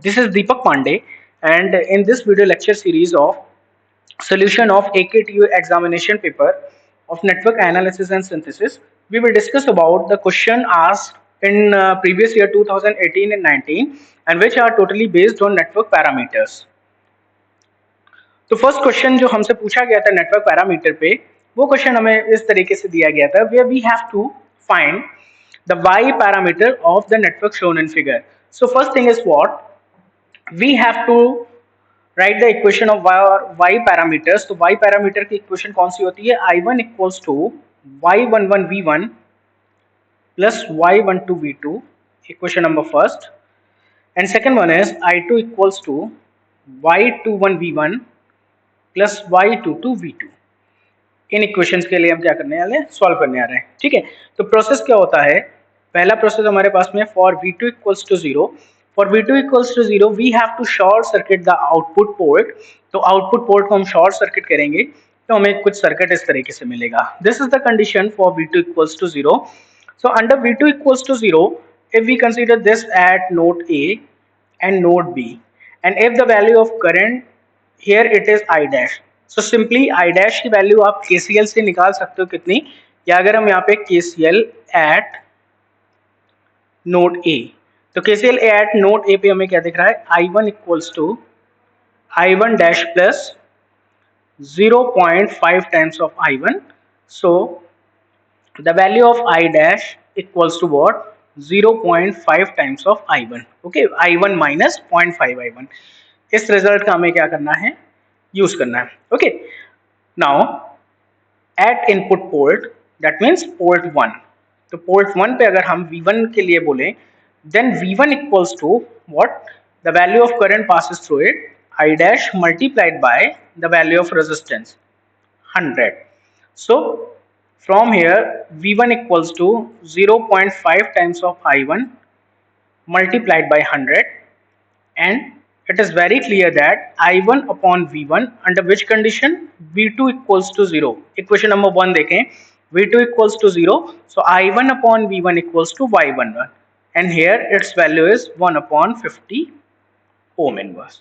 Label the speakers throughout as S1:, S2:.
S1: This is Deepak Pandey, and in this video lecture series of solution of AKTU examination paper of network analysis and synthesis, we will discuss about the question asked in previous year 2018 and 19, and which are totally based on network parameters. तो first question जो हमसे पूछा गया था network parameter पे, वो question हमें इस तरीके से दिया गया था, where we have to find the y parameter of the network shown in figure. So first thing is what? We have to write the equation of y parameters. तो y parameter की equation कौन सी होती है? I1 equals to y11 v1 plus y12 v2, equation number first. And second one is I2 equals to y21 v1 plus y22 v2. In equations के लिए हम क्या करने वाले हैं? सॉल्व करने आ रहे हैं. ठीक है, तो प्रोसेस क्या होता है? पहला प्रोसेस हमारे पास में for v2 equals to 0, for v2 equals to 0 we have to short circuit the output port. तो आउटपुट पोर्ट को हम शॉर्ट सर्किट करेंगे तो हमें कुछ सर्किट इस तरीके से मिलेगा. This is the condition for v2 equals to 0. So under v2 equals to 0, if we consider this at node A and node B, and if the value of current here it is I dash, so simply I dash की value आप KCL से निकाल सकते हो कितनी, या अगर हम यहाँ पे KCL at node A, तो KCL at node A पे हमें क्या दिख रहा है? I1 equals to I1 dash plus 0.5 times of I1. So the value of I dash equals to what? 0.5 times of I1. Okay, I1 minus 0.5 I1. इस result का हमें क्या करना है? यूज करना है. Okay, now at input port, that means port 1. तो port 1 पे अगर हम V1 के लिए बोले, then V1 equals to what? The value of current passes through it, I dash multiplied by the value of resistance 100. So from here V1 equals to 0.5 times of I1 multiplied by 100, and it is very clear that I1 upon V1 under which condition? V2 equals to 0. Equation number 1 देखें, V2 equals to 0, so I1 upon V1 equals to Y11, and here its value is 1 upon 50 ohm inverse.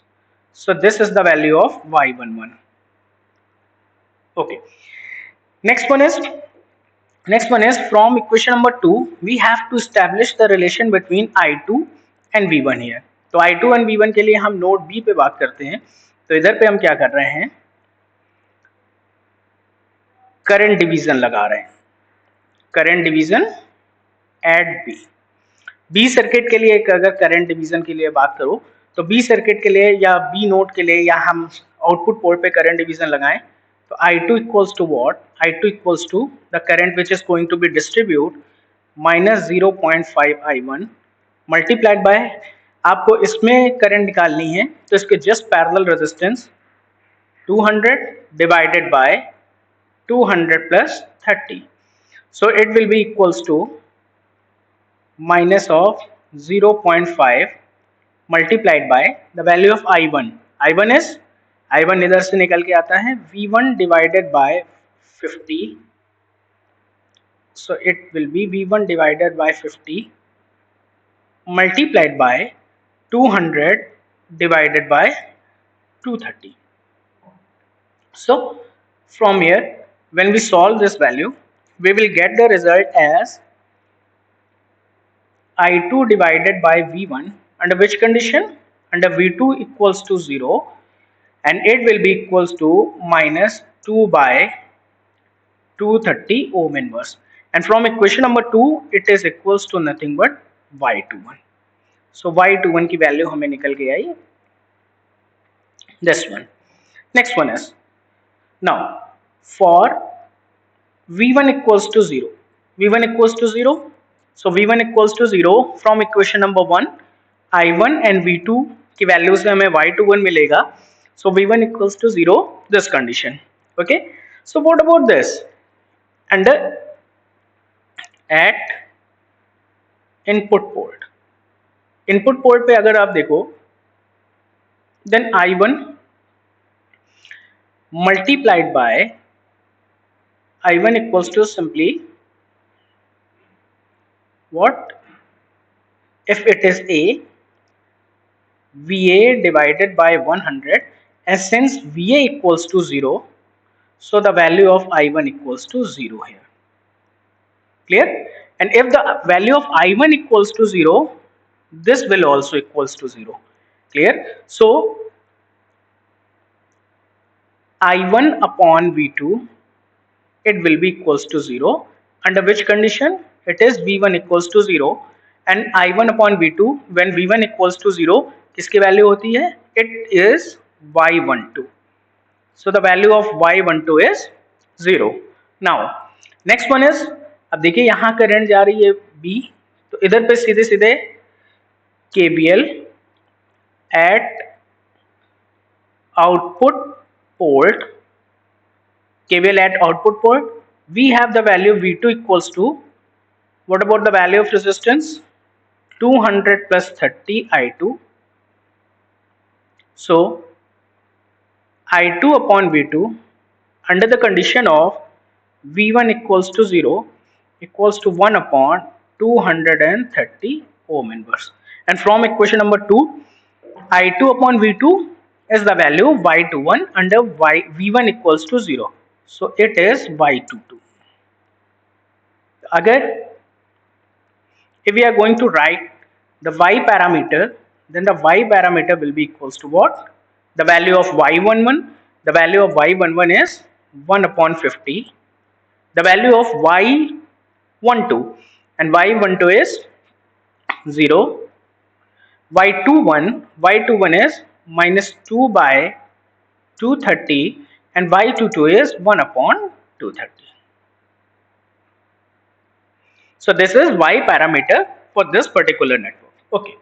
S1: So this is the value of Y11. Okay, next one is from equation number 2 we have to establish the relation between I2 and V1 here. तो I2 and V1 के लिए हम node B पे बात करते हैं. तो इधर पे हम क्या कर रहे हैं? करंट डिवीजन लगा रहे हैं. Current division at B circuit के लिए अगर करंट डिवीजन के लिए बात करो, तो बी सर्किट के लिए या बी नोड के लिए या हम आउटपुट पोर्ट पे करंट डिवीजन लगाएं, तो I2 equals to what? I2 equals to the current which is going to be distribute minus 0.5 I1 multiplied by, आपको इसमें करंट निकालनी है तो इसके just parallel resistance 200 divided by 200 plus 30. So it will be equals to minus of 0.5 multiplied by the value of I1. I1 is, I1 इधर से निकल के आता है V1 divided by 50. So it will be V1 divided by 50 multiplied by 200 divided by 230. So from here when we solve this value, we will get the result as I2 divided by V1 under which condition? Under V2 equals to 0, and it will be equals to minus 2 by 230 ohm inverse. And from equation number 2 it is equals to nothing but Y21. So Y21 की value हमें निकल के आई this one. Next one is now for V1 equals to 0. V1 equals to 0. So V1 equals to 0 from equation number 1, I1 and V2 की value से हमें Y21 मिलेगा. So V1 equals to 0, this condition. Okay. So what about this? Under at input port. Input port पे अगर आप देखो, then I1 multiplied by I1 equals to simply what? If it is A, VA divided by 100, and since VA equals to 0, so the value of I1 equals to 0 here. Clear? And if the value of I1 equals to 0, this will also equals to 0. Clear? So I1 upon V2, it will be equals to 0. Under which condition? It is V1 equals to 0, and I1 upon V2, when V1 equals to 0, किसकी value होती है? It is Y12. So the value of Y12 is 0. Now next one is, अब देखिए यहाँ current जा रही है B, तो इधर पे सीधे सीधे KBL at output port, KVL at output port, we have the value V2 equals to, what about the value of resistance? 200 plus 30 I2. So I2 upon V2 under the condition of V1 equals to 0 equals to 1 upon 230 ohm inverse. And from equation number 2, I2 upon V2 is the value Y21 under V1 equals to 0. So it is Y22. Agar if we are going to write the Y parameter, then the Y parameter will be equals to what? The value of Y11, the value of Y11 is 1 upon 50. The value of Y12 and Y12 is 0. Y21 is minus 2 by 230, and Y22 is 1 upon 230. So this is Y parameter for this particular network. Okay.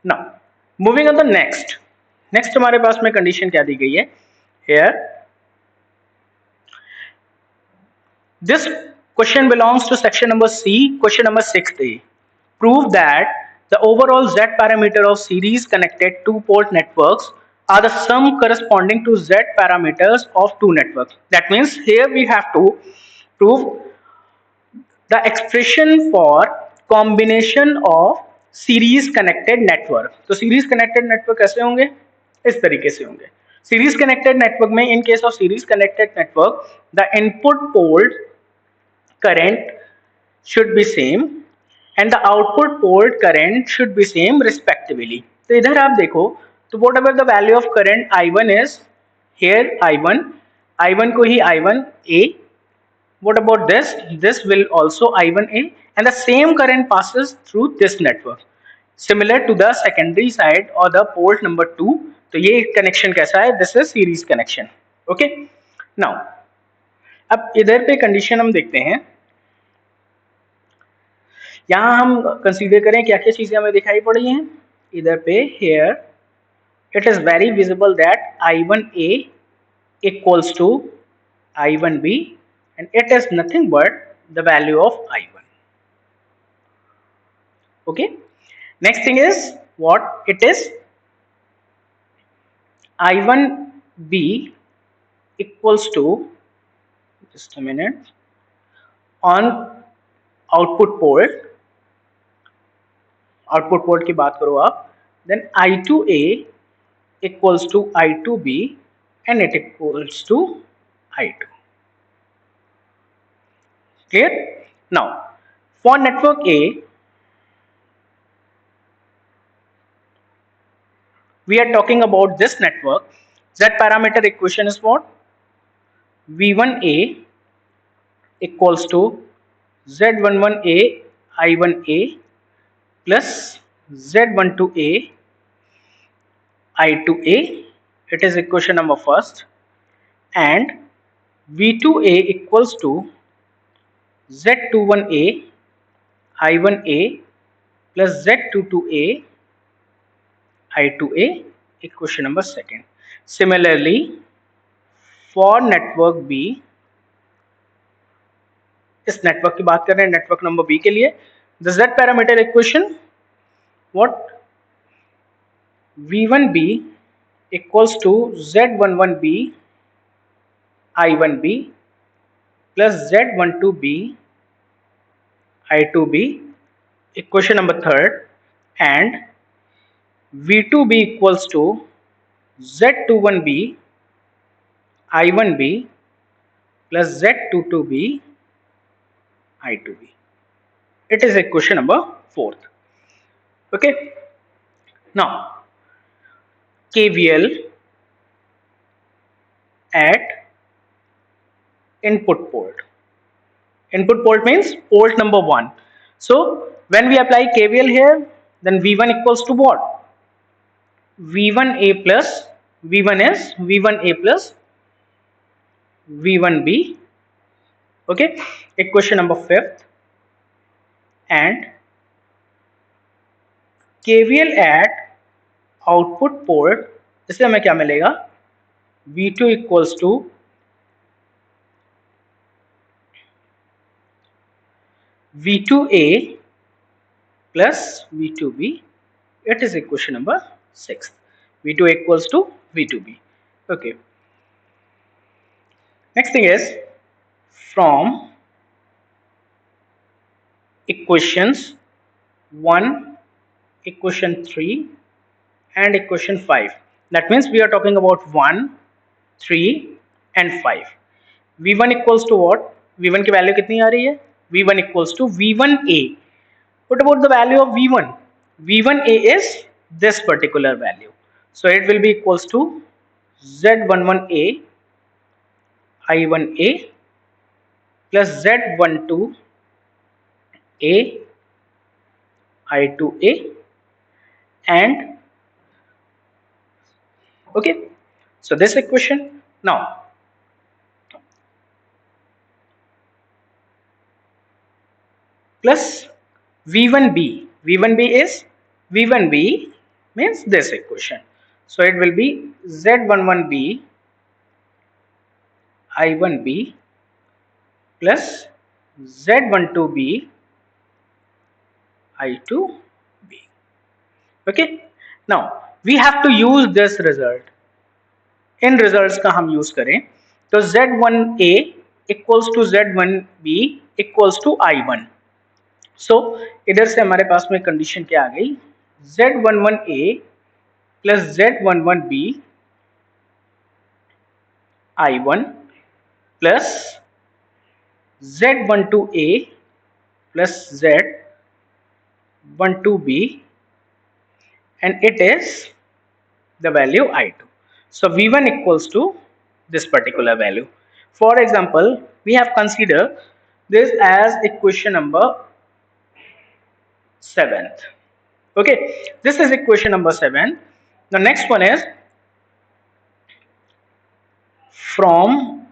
S1: Now moving on the next. Next हमारे पास में condition क्या दी गई है? Here this question belongs to section number C, question number 6A. Prove that the overall Z parameter of series connected two port networks are the sum corresponding to Z parameters of two networks. That means here we have to prove the expression for combination of series connected network. तो series connected network कैसे होंगे? इस तरीके से होंगे. Series connected network में in case of series connected network, the input port current should be same and the output port current should be same respectively. तो इधर आप देखो तो whatever the value of current I1 is, here I1 को ही I1A. What about this? This will also I1A, and the same current passes through this network. Similar to the secondary side or the port number 2. तो ये connection कैसा है? This is series connection. Okay. Now अब इधर पे condition हम देखते हैं. यहाँ हम कंसीडर करें क्या क्या चीजें हमें दिखाई पड़ी हैं इधर पे. here it is very visible that I1A equals to I1B, and it is nothing but the value of I1. Okay. Next thing is what it is? I1B equals to, just a minute, on output port की बात करो आप, then I2A equals to I2B and it equals to I2. Clear? Now for network A, we are talking about this network. Z parameter equation is what? V1A equals to Z11A I1A plus Z12A I2A. It is equation number first. And V2A equals to Z21A I1A plus Z22A I2A, equation number second. Similarly for network B, इस network की बात कर रहे हैं network number B के लिए, the Z parameter equation what? V1B equals to Z11B I1B plus Z12B I2B, equation number third. And V2B equals to Z21B I1B plus Z22B I2B. It is equation number 4. Okay. Now KVL at input port. Input port means port number 1. So when we apply KVL here, then V1 equals to what? V1A plus V1 is V1A plus V1B. Okay. Equation number 5th. And KVL at output port, इससे हमें क्या मिलेगा? V2 equals to V2A plus V2B. It is equation number 6. V2 equals to V2B. Okay. Next thing is from equations 1, equation 3 and equation 5. That means we are talking about 1, 3 and 5. V1 equals to what? V1 की value कितनी आ रही है? V1 equals to V1A. What about the value of V1? V1A is this particular value. So it will be equals to Z11A I1A plus Z12A I2A and okay. So this equation now plus V1B. V1B is V1B means this equation. So it will be Z11B I1B plus Z12B I2B. Okay. Now we have to use this result. इन results का हम use करें तो Z1A equals to Z1B equals to I1. So इधर से हमारे पास में कंडीशन क्या आ गई? Z11A plus Z11B I1 plus Z12A plus Z12B and it is the value I2. So V1 equals to this particular value. For example, we have considered this as equation number 7th. Okay, this is equation number 7. The next one is from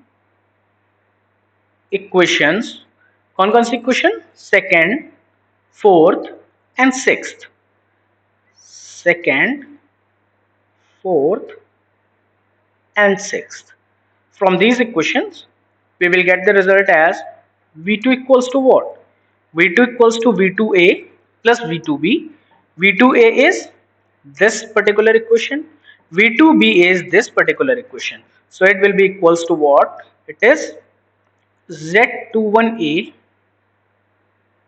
S1: equations. कौन कौन सी equation? Second, fourth and sixth. Second, fourth and sixth. From these equations, we will get the result as V2 equals to what? V2 equals to V2A plus V2B. V2A is this particular equation. V2B is this particular equation. So it will be equals to what? It is Z21A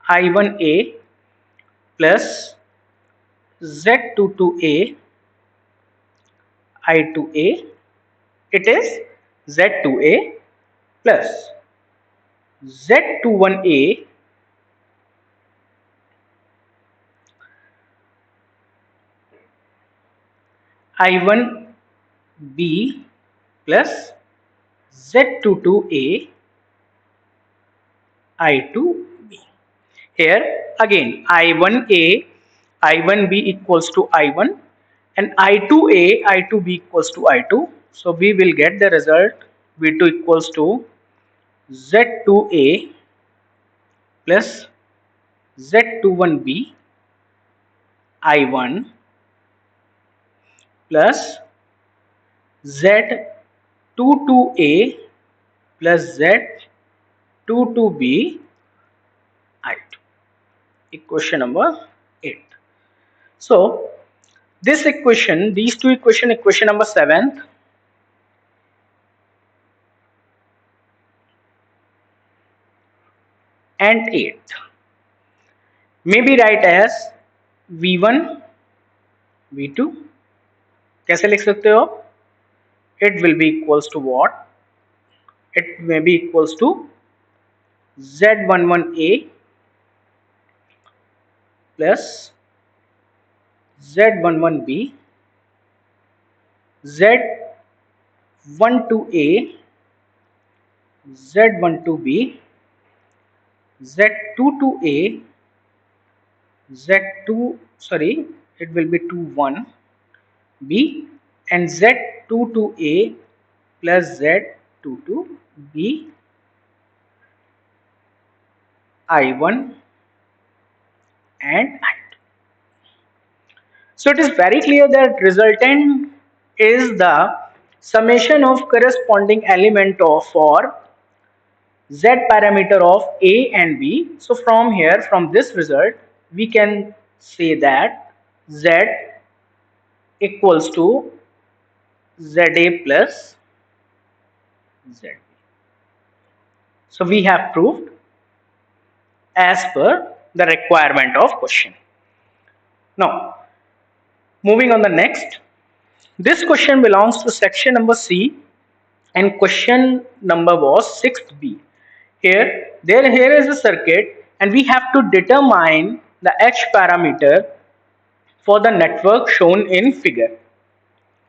S1: I1A plus Z22A I2A. It is Z2A plus Z21A I1B plus Z22A I2B. Here again I1A I1B equals to I1 and I2A I2B equals to I2. So we will get the result V2 equals to Z2A plus Z21B I1 plus Z22A plus Z22B I2. Equation number 8. So this equation, these two equation, equation number 7th and 8th may be write as V1 V2 कैसे लिख सकते हो? It will be equals to what? It may be equals to Z11A plus Z11B, Z12A, Z12B, Z22A, Z2, sorry, it will be 21B, and Z22A plus Z22B, I1 and I2. So it is very clear that resultant is the summation of corresponding element of for z parameter of A and B. So from here, from this result, we can say that Z equals to ZA plus ZB. So we have proved as per the requirement of question. Now, moving on the next, this question belongs to section number C and question number was 6B. Here is a circuit and we have to determine the H parameter for the network shown in figure.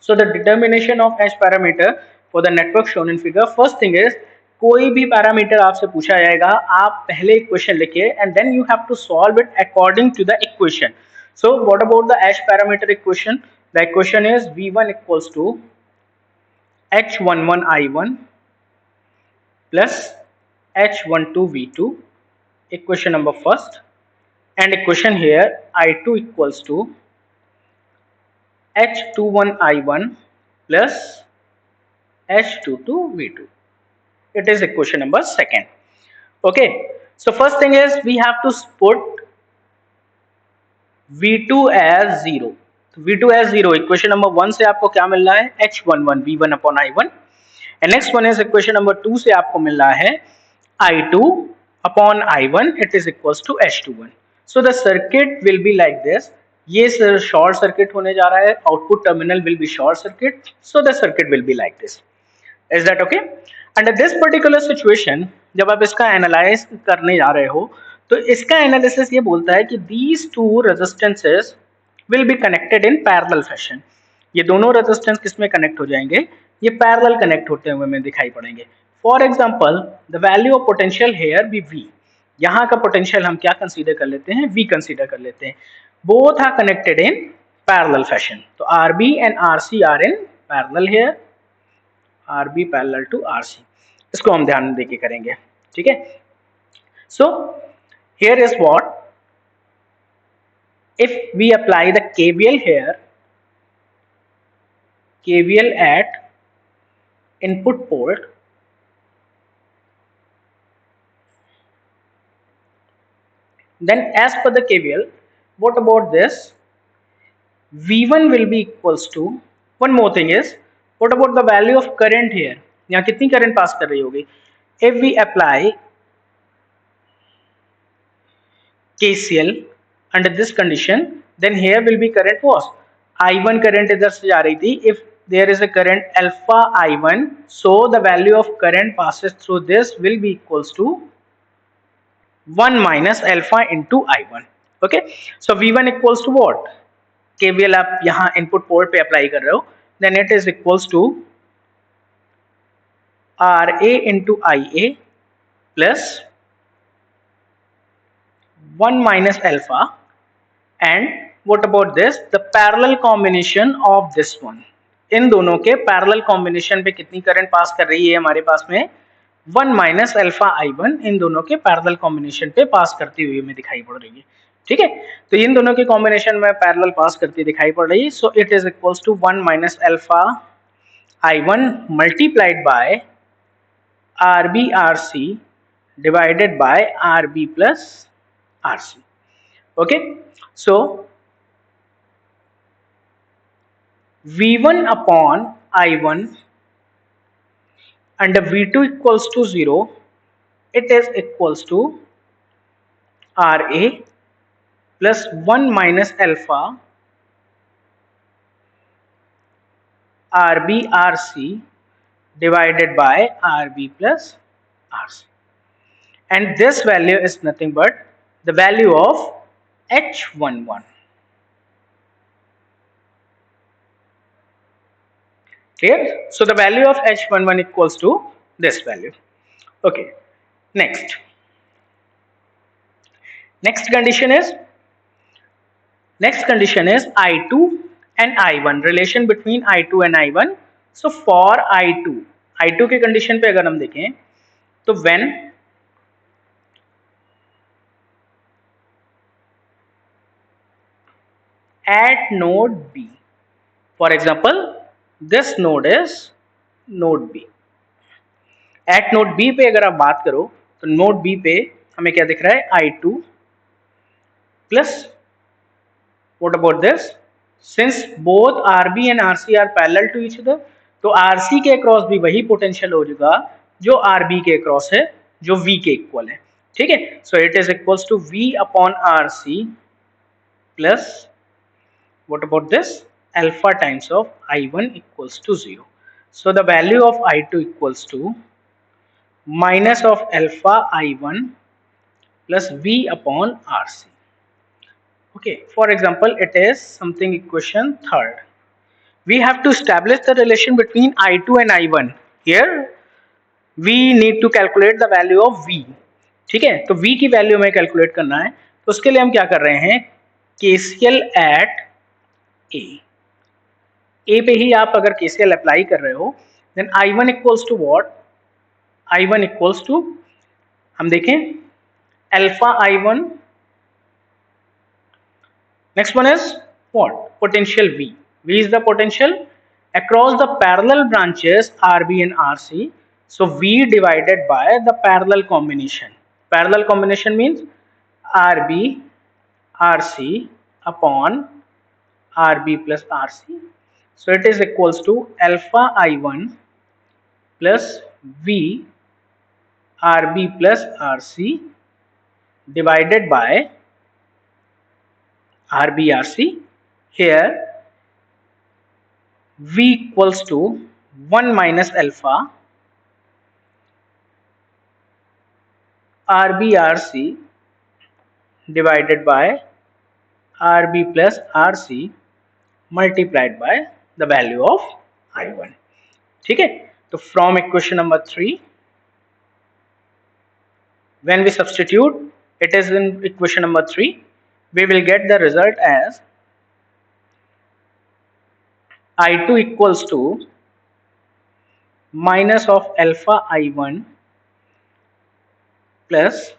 S1: So the determination of H parameter for the network shown in figure, first thing is कोई भी parameter आपसे पूछा जाएगा, आप पहले equation लिखिए and then you have to solve it according to the equation. So what about the H parameter equation? The equation is V1 equals to H11 I1 plus H12 V2, equation number first, and equation here I2 equals to H21 I1 plus H22 V2. It is equation number second. Okay, so first thing is we have to put V2 as 0. V2 as 0, equation number 1 से आपको क्या मिल रहा है? H11 V1 upon I1. And next one is equation number 2 से आपको मिल रहा है I2 upon I1, it is equals to H21. So the circuit will be like this. ये short circuit होने जा रहा है, output terminal will be short circuit, so the circuit will be like this. Is that okay? Under this particular situation, जब आप इसका analyse करने जा रहे हो तो इसका एनालिसिस ये बोलता है कि these two resistances will be connected in parallel fashion. ये दोनों रेजिस्टेंस किसमें कनेक्ट हो जाएंगे? ये पैरेलल कनेक्ट होते हुए हमें दिखाई पड़ेंगे. For example the value of potential here be V. यहाँ का पोटेंशियल हम क्या कंसीडर कर लेते हैं? वी कंसीडर कर लेते हैं. Both are connected in parallel fashion. तो R B and R C are in parallel here. R B parallel to R C. इसको हम ध्यान देके करेंगे. ठीक है. So here is what, if we apply the KVL here, KVL at input port, then as per the KVL, what about this? V1 will be equals to, one more thing is, what about the value of current here? यहाँ कितनी current pass कर रही होगी? If we apply KCL under this condition, then here will be current was I1 current इधर से जा रही थी. If there is a current alpha I1, so the value of current passes through this will be equals to 1 minus alpha into I1. Okay, so V1 equals to what? KVL आप यहाँ input port पे apply कर रहे हो, then it is equals to RA into IA plus 1 minus alpha, and what about this? The parallel combination of this one. इन दोनों के parallel combination पे कितनी करंट पास कर रही है हमारे पास में? 1 माइनस अल्फा I1 इन दोनों के पैरेलल कॉम्बिनेशन पे पास करती हुई हमें दिखाई पड़ रही है. ठीक है, तो इन दोनों के कॉम्बिनेशन में पैरेलल पास करती दिखाई पड़ रही है. So it is equals to 1 minus alpha I1 multiplied by RB RC divided by RB plus RC. Okay, so V1 upon I1 and V2 equals to 0, it is equals to RA plus 1 minus alpha RB/RC divided by RB plus RC. And this value is nothing but the value of H11. Clear? So the value of H11 equals to this value. Okay. Next. Next condition is I2 and I1, relation between I2 and I1. So for I2 के condition पे अगर हम देखें तो when at node B, for example this node is node B, at node B पे अगर आप बात करो तो node B पे हमें क्या दिख रहा है I2 plus what about this, since both RB and RC are parallel to each other तो RC के क्रॉस भी वही पोटेंशियल हो जाएगा जो RB के क्रॉस है जो V के इक्वल है. ठीक है, so it is equals to V upon RC plus what about this, alpha times of I1 equals to 0. So the value of I2 equals to minus of alpha I1 plus V upon RC. Okay, for example it is something equation third. We have to establish the relation between I2 and I1. Here we need to calculate the value of V. ठीक है, तो V की value हमें calculate करना है तो उसके लिए हम क्या कर रहे हैं, KCL एट ए पे ही आप अगर KCL अप्लाई कर रहे हो then I1 equals to what, I1 equals to हम देखें alpha I1. Next one is what? Potential V. V is the potential across the parallel branches RB and RC. So V divided by the parallel combination. Parallel combination means RB RC upon RB plus RC. So it is equals to alpha I1 plus V RB plus RC divided by RB/RC. Here V equals to 1 minus alpha RB/RC divided by RB plus RC multiplied by the value of I1. ठीक है, तो from equation number 3 when we substitute it is in equation number 3 we will get the result as I2 equals to minus of alpha I1 plus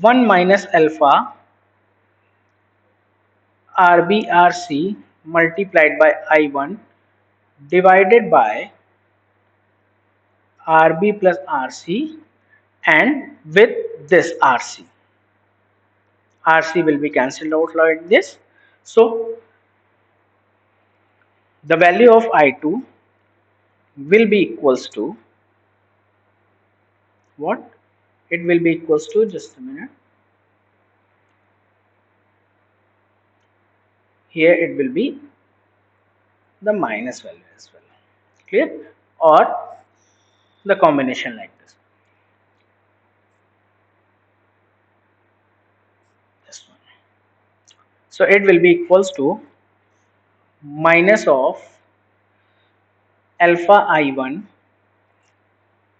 S1: 1 minus alpha RB/RC multiplied by I1 divided by RB plus RC and with this RC. RC will be cancelled out like this. So the value of I2 will be equals to what? It will be equals to, just a minute, here it will be the minus value as well. Clear? Or the combination like this. This one. So it will be equals to minus of alpha I1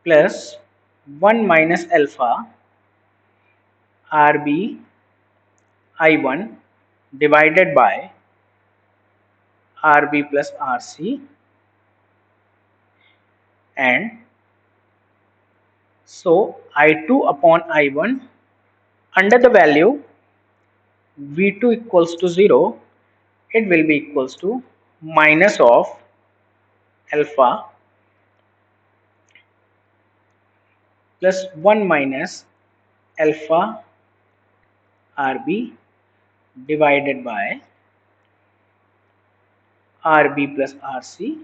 S1: plus 1 minus alpha RB I1 divided by RB plus RC, and so I2 upon I1 under the value V2 equals to 0 it will be equals to minus of alpha plus 1 minus alpha RB divided by RB plus RC,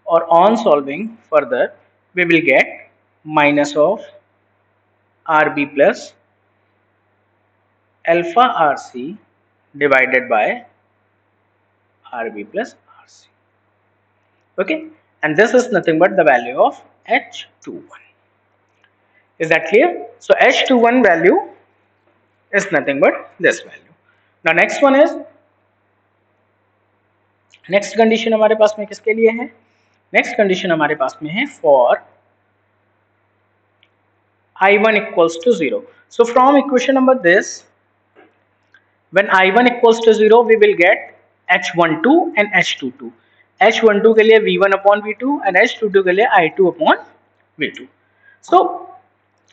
S1: or on solving further we will get minus of RB plus alpha RC divided by RB plus RC. Okay, and this is nothing but the value of H21. Is that clear? So H21 value is nothing but this value. Now next one is, next condition हमारे पास में किसके लिए है? Next condition हमारे पास में है for I1 equals to 0. So from equation number this, when I1 equals to 0, we will get H12 and H22. H12 के लिए V1 upon V2 and H22 के लिए I2 upon V2. So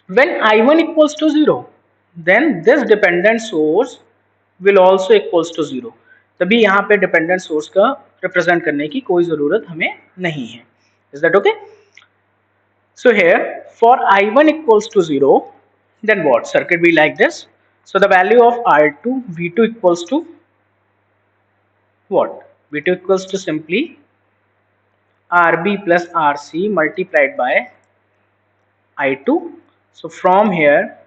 S1: when I1 equals to 0, then this dependent source will also equals to 0. तभी यहाँ पे dependent source का represent करने की कोई जरूरत हमें नहीं है. Is that okay? So here for I1 equals to 0, then what? Circuit be like this. So the value of R2 V2 equals to what? V2 equals to simply RB plus RC multiplied by I2. So from here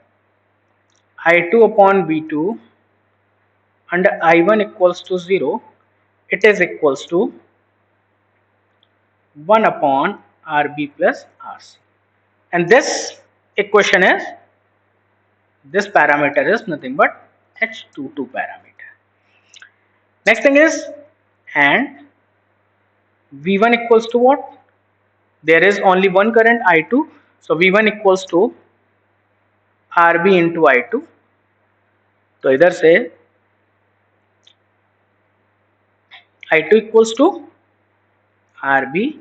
S1: I2 upon V2 and I1 equals to 0, it is equals to 1 upon RB plus RC. And this equation is, this parameter is nothing but H22 parameter. Next thing is, and V1 equals to what? There is only one current I2, so V1 equals to RB into I2. तो इधर से I2 equals to RB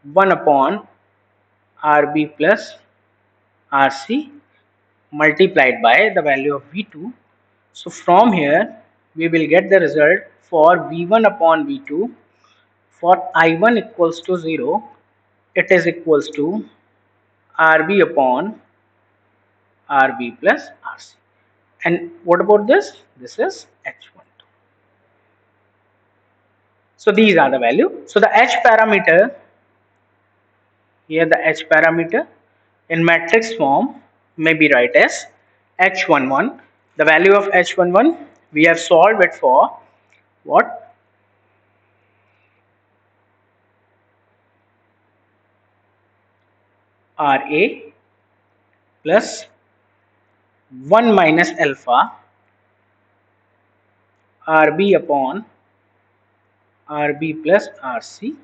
S1: 1 upon RB plus RC multiplied by the value of V2. So from here we will get the result for V1 upon V2. For I1 equals to 0, it is equals to RB upon RB plus RC. And what about this? This is H12. So these are the value. So the H parameter, here the H parameter in matrix form may be write as H11. The value of H11 we have solved it for what? RA plus 1 minus alpha RB upon RB plus RC.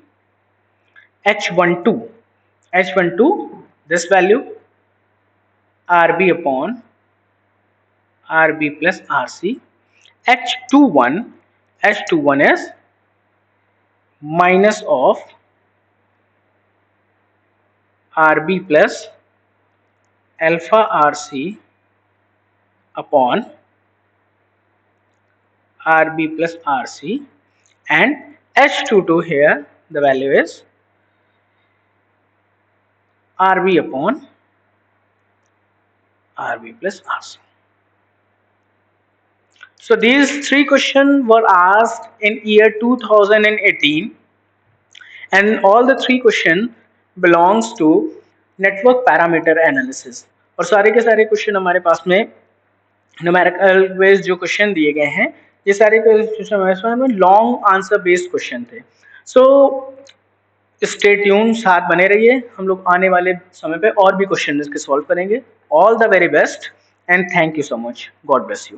S1: H12, H12, this value RB upon RB plus RC. H21, H21 is minus of RB plus alpha RC upon RB plus RC, and H22 here the value is RB upon RB plus RC. So these three questions were asked in year 2018, and all the three questions belongs to network parameter analysis. और सारे के सारे question हमारे पास में numerical based जो question दिए गए हैं, ये सारे क्वेश्चन हमारे में लॉन्ग आंसर बेस्ड क्वेश्चन थे. सो स्टे ट्यून, साथ बने रहिए, हम लोग आने वाले समय पे और भी क्वेश्चन इसके सॉल्व करेंगे. All the very best and thank you so much. God bless you.